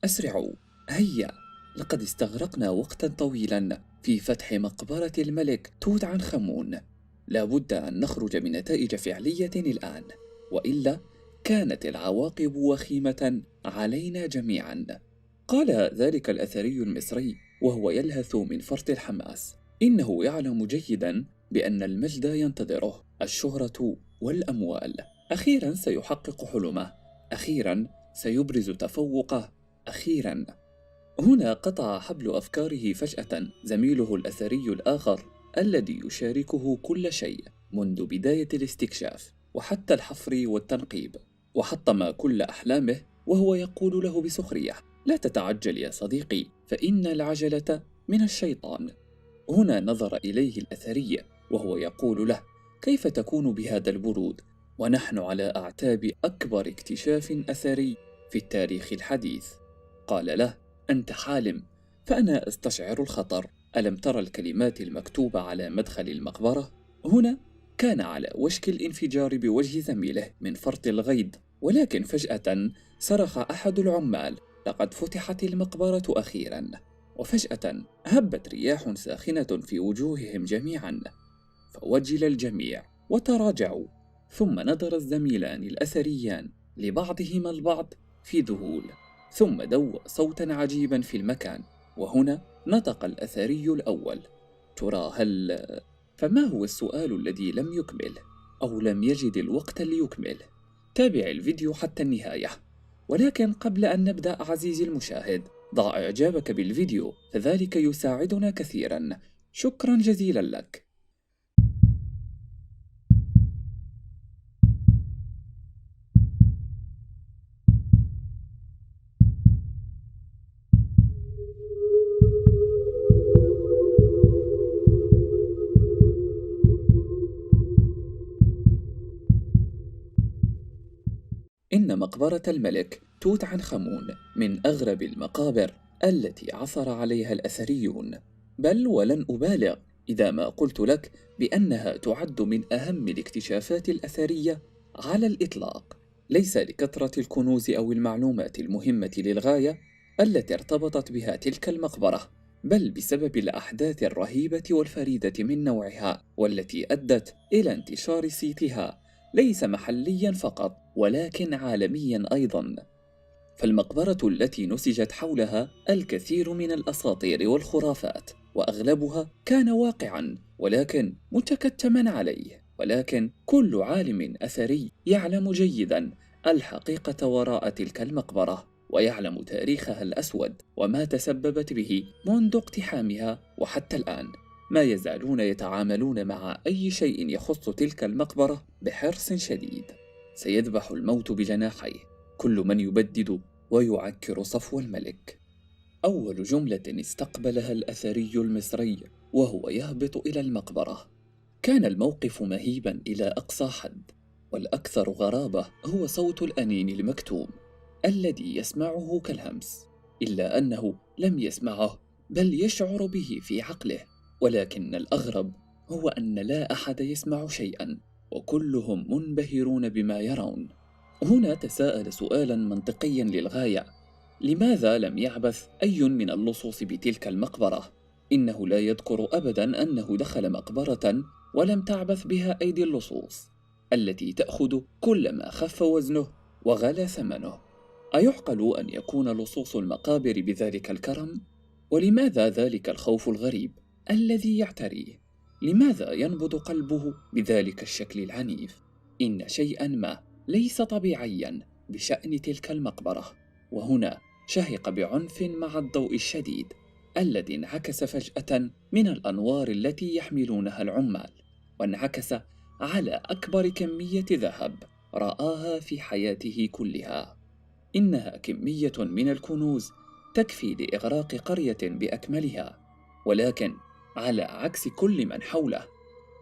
أسرعوا، هيا، لقد استغرقنا وقتا طويلا في فتح مقبرة الملك توت عنخ آمون. لا بد أن نخرج بنتائج فعلية الآن، وإلا كانت العواقب وخيمة علينا جميعا. قال ذلك الأثري المصري وهو يلهث من فرط الحماس. إنه يعلم جيدا بأن المجد ينتظره، الشهرة والأموال. أخيرا سيحقق حلمه، أخيرا سيبرز تفوقه، أخيرا. هنا قطع حبل أفكاره فجأة زميله الأثري الآخر الذي يشاركه كل شيء منذ بداية الاستكشاف وحتى الحفر والتنقيب، وحطم كل أحلامه وهو يقول له بسخرية: لا تتعجل يا صديقي، فإن العجلة من الشيطان. هنا نظر إليه الأثري وهو يقول له: كيف تكون بهذا البرود ونحن على أعتاب أكبر اكتشاف أثري في التاريخ الحديث؟ قال له: أنت حالم، فأنا أستشعر الخطر. ألم ترى الكلمات المكتوبة على مدخل المقبرة؟ هنا كان على وشك الانفجار بوجه زميله من فرط الغيظ، ولكن فجأة صرخ أحد العمال: لقد فتحت المقبرة أخيرا. وفجأة هبت رياح ساخنة في وجوههم جميعا، فوجل الجميع وتراجعوا، ثم نظر الزميلان الأثريان لبعضهما البعض في ذهول، ثم دوى صوتا عجيبا في المكان. وهنا نطق الأثري الأول: ترى هل... فما هو السؤال الذي لم يكمل أو لم يجد الوقت ليكمل؟ تابع الفيديو حتى النهاية. ولكن قبل أن نبدأ عزيزي المشاهد، ضع إعجابك بالفيديو، فذلك يساعدنا كثيرا. شكرا جزيلا لك. إن مقبرة الملك توت عنخ آمون من أغرب المقابر التي عثر عليها الأثريون، بل ولن أبالغ إذا ما قلت لك بأنها تعد من أهم الاكتشافات الأثرية على الإطلاق، ليس لكثرة الكنوز أو المعلومات المهمة للغاية التي ارتبطت بها تلك المقبرة، بل بسبب الأحداث الرهيبة والفريدة من نوعها، والتي أدت إلى انتشار صيتها ليس محليا فقط ولكن عالميا أيضا. فالمقبرة التي نسجت حولها الكثير من الأساطير والخرافات، وأغلبها كان واقعا ولكن متكتما عليه. ولكن كل عالم أثري يعلم جيدا الحقيقة وراء تلك المقبرة، ويعلم تاريخها الأسود وما تسببت به منذ اقتحامها وحتى الآن. ما يزالون يتعاملون مع أي شيء يخص تلك المقبرة بحرص شديد. سيذبح الموت بجناحيه كل من يبدد ويعكر صفو الملك. أول جملة استقبلها الأثري المصري وهو يهبط إلى المقبرة. كان الموقف مهيبا إلى أقصى حد، والأكثر غرابة هو صوت الأنين المكتوم الذي يسمعه كالهمس، إلا أنه لم يسمعه بل يشعر به في عقله. ولكن الأغرب هو أن لا أحد يسمع شيئا، وكلهم منبهرون بما يرون. هنا تساءل سؤالا منطقيا للغاية: لماذا لم يعبث أي من اللصوص بتلك المقبرة؟ إنه لا يذكر أبدا أنه دخل مقبرة ولم تعبث بها أيدي اللصوص التي تأخذ كل ما خف وزنه وغلى ثمنه. أيعقل أن يكون لصوص المقابر بذلك الكرم؟ ولماذا ذلك الخوف الغريب الذي يعتريه؟ لماذا ينبض قلبه بذلك الشكل العنيف؟ إن شيئا ما ليس طبيعيا بشأن تلك المقبرة. وهنا شهق بعنف مع الضوء الشديد الذي انعكس فجأة من الأنوار التي يحملونها العمال، وانعكس على أكبر كمية ذهب رآها في حياته كلها. إنها كمية من الكنوز تكفي لإغراق قرية بأكملها. ولكن على عكس كل من حوله،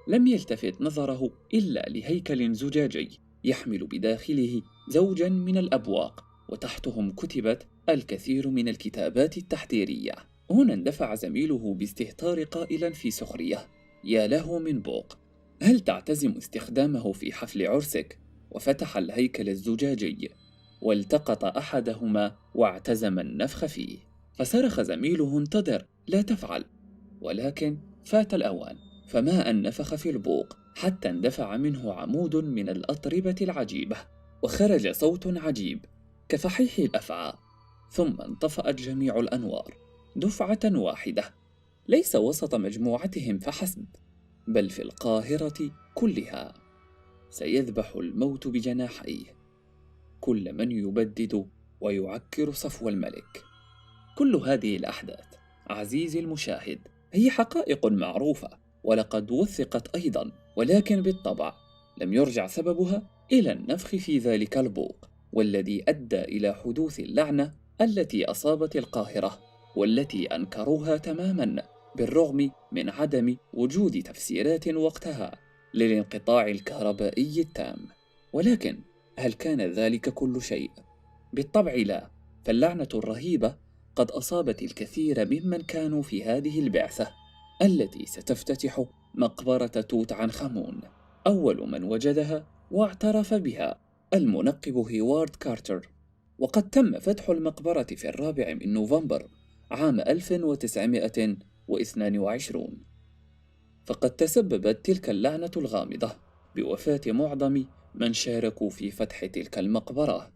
لم يلتفت نظره إلا لهيكل زجاجي يحمل بداخله زوجا من الأبواق، وتحتهم كتبت الكثير من الكتابات التحذيرية. هنا اندفع زميله باستهتار قائلا في سخرية: يا له من بوق، هل تعتزم استخدامه في حفل عرسك؟ وفتح الهيكل الزجاجي والتقط أحدهما واعتزم النفخ فيه. فصرخ زميله: انتظر، لا تفعل. ولكن فات الأوان، فما أن نفخ في البوق حتى اندفع منه عمود من الأطربة العجيبة، وخرج صوت عجيب كفحيح الأفعى، ثم انطفأت جميع الأنوار دفعة واحدة، ليس وسط مجموعتهم فحسب، بل في القاهرة كلها. سيذبح الموت بجناحيه كل من يبدد ويعكر صفو الملك. كل هذه الأحداث عزيزي المشاهد هي حقائق معروفة ولقد وثقت أيضا، ولكن بالطبع لم يرجع سببها إلى النفخ في ذلك البوق، والذي أدى إلى حدوث اللعنة التي أصابت القاهرة، والتي أنكروها تماما بالرغم من عدم وجود تفسيرات وقتها للانقطاع الكهربائي التام. ولكن هل كان ذلك كل شيء؟ بالطبع لا، فاللعنة الرهيبة قد أصابت الكثير ممن كانوا في هذه البعثة التي ستفتتح مقبرة توت عنخ آمون. أول من وجدها واعترف بها المنقب هيوارد كارتر، وقد تم فتح المقبرة في 4 نوفمبر عام 1922. فقد تسببت تلك اللعنة الغامضة بوفاة معظم من شاركوا في فتح تلك المقبرة،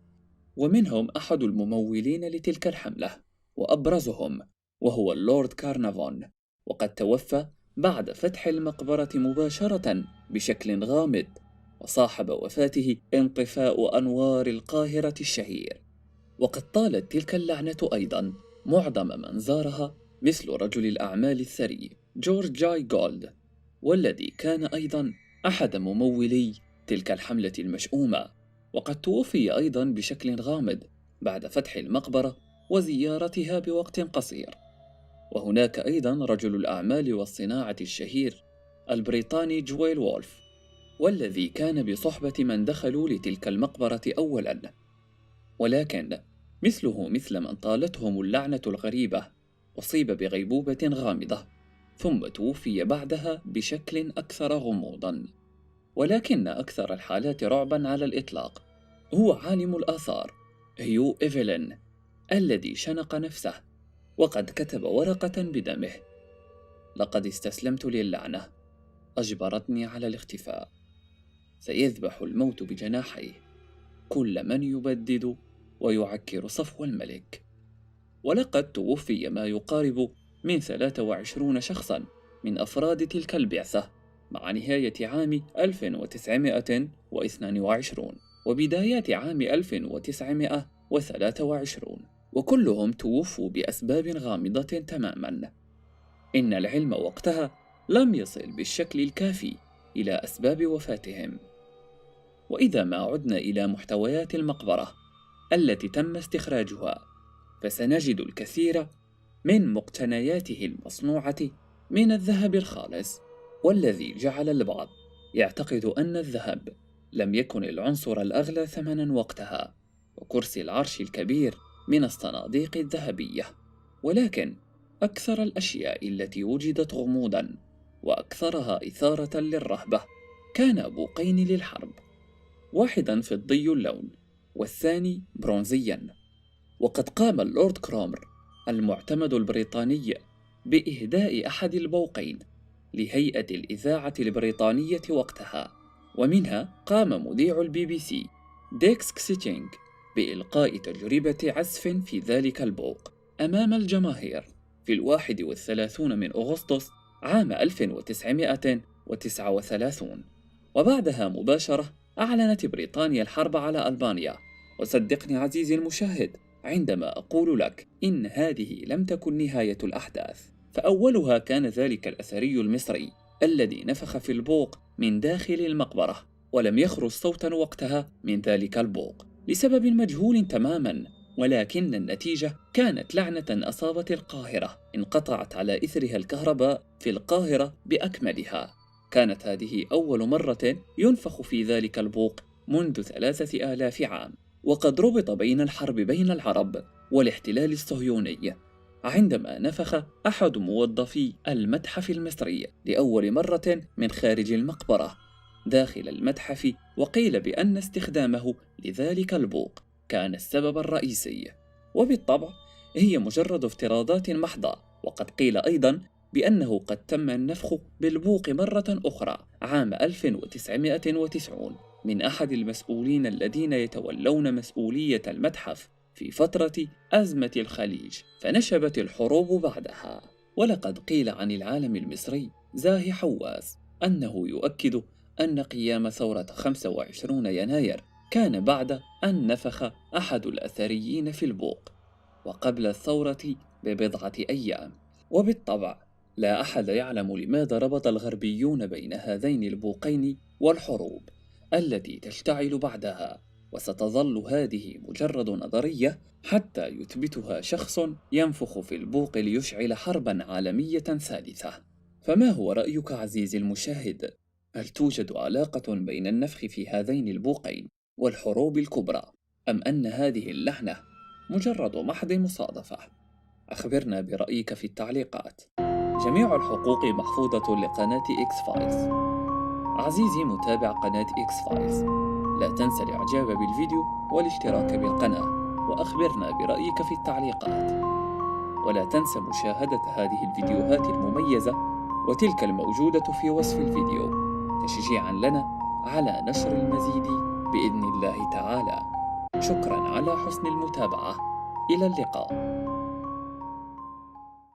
ومنهم أحد الممولين لتلك الحملة وأبرزهم وهو اللورد كارنافون، وقد توفى بعد فتح المقبرة مباشرة بشكل غامض، وصاحب وفاته انطفاء أنوار القاهرة الشهير. وقد طالت تلك اللعنة أيضا معظم من زارها، مثل رجل الأعمال الثري جورج جاي جولد، والذي كان أيضا أحد ممولي تلك الحملة المشؤومة، وقد توفي أيضا بشكل غامض بعد فتح المقبرة وزيارتها بوقت قصير. وهناك أيضا رجل الأعمال والصناعة الشهير البريطاني جويل وولف، والذي كان بصحبة من دخلوا لتلك المقبرة أولا، ولكن مثله مثل من طالتهم اللعنة الغريبة أصيب بغيبوبة غامضة ثم توفي بعدها بشكل أكثر غموضا. ولكن أكثر الحالات رعبا على الإطلاق هو عالم الآثار هيو إيفلين، الذي شنق نفسه وقد كتب ورقة بدمه: لقد استسلمت للعنة، أجبرتني على الاختفاء، سيذبح الموت بجناحيه كل من يبدد ويعكر صفو الملك. ولقد توفي ما يقارب من 23 شخصا من أفراد تلك البعثة مع نهاية عام 1922 وبدايات عام 1923، وكلهم توفوا بأسباب غامضة تماما. إن العلم وقتها لم يصل بالشكل الكافي إلى أسباب وفاتهم. وإذا ما عدنا إلى محتويات المقبرة التي تم استخراجها، فسنجد الكثير من مقتنياته المصنوعة من الذهب الخالص، والذي جعل البعض يعتقد أن الذهب لم يكن العنصر الأغلى ثمناً وقتها، وكرسي العرش الكبير من الصناديق الذهبية. ولكن أكثر الأشياء التي وجدت غموضاً وأكثرها إثارة للرهبة كان بوقين للحرب، واحداً فضي اللون والثاني برونزياً. وقد قام اللورد كرومر المعتمد البريطاني بإهداء أحد البوقين لهيئة الإذاعة البريطانية وقتها، ومنها قام مذيع البي بي سي ديكس كسيتشينغ بإلقاء تجربة عزف في ذلك البوق أمام الجماهير في 31 من أغسطس عام 1939. وبعدها مباشرة أعلنت بريطانيا الحرب على ألبانيا. وصدقني عزيزي المشاهد عندما أقول لك إن هذه لم تكن نهاية الأحداث، فأولها كان ذلك الأثري المصري الذي نفخ في البوق من داخل المقبرة، ولم يخرج صوتا وقتها من ذلك البوق لسبب مجهول تماما، ولكن النتيجة كانت لعنة أصابت القاهرة انقطعت على إثرها الكهرباء في القاهرة بأكملها. كانت هذه أول مرة ينفخ في ذلك البوق منذ 3000 عام، وقد ربط بين الحرب بين العرب والاحتلال الصهيوني عندما نفخ أحد موظفي المتحف المصري لأول مرة من خارج المقبرة داخل المتحف، وقيل بأن استخدامه لذلك البوق كان السبب الرئيسي. وبالطبع هي مجرد افتراضات محضة، وقد قيل أيضا بأنه قد تم النفخ بالبوق مرة أخرى عام 1990 من أحد المسؤولين الذين يتولون مسؤولية المتحف في فترة أزمة الخليج، فنشبت الحروب بعدها. ولقد قيل عن العالم المصري زاهي حواس أنه يؤكد أن قيام ثورة 25 يناير كان بعد أن نفخ أحد الأثريين في البوق، وقبل الثورة ببضعة أيام. وبالطبع لا أحد يعلم لماذا ربط الغربيون بين هذين البوقين والحروب التي تشتعل بعدها، وستظل هذه مجرد نظرية حتى يثبتها شخص ينفخ في البوق ليشعل حربا عالمية ثالثة. فما هو رأيك عزيزي المشاهد؟ هل توجد علاقة بين النفخ في هذين البوقين والحروب الكبرى، أم أن هذه اللعنة مجرد محض مصادفة؟ أخبرنا برأيك في التعليقات. جميع الحقوق محفوظة لقناة إكس فايلز. عزيزي متابع قناة إكس فايلز، لا تنسى الإعجاب بالفيديو والاشتراك بالقناة، وأخبرنا برأيك في التعليقات. ولا تنسى مشاهدة هذه الفيديوهات المميزة وتلك الموجودة في وصف الفيديو تشجيعا لنا على نشر المزيد بإذن الله تعالى. شكرا على حسن المتابعة. إلى اللقاء.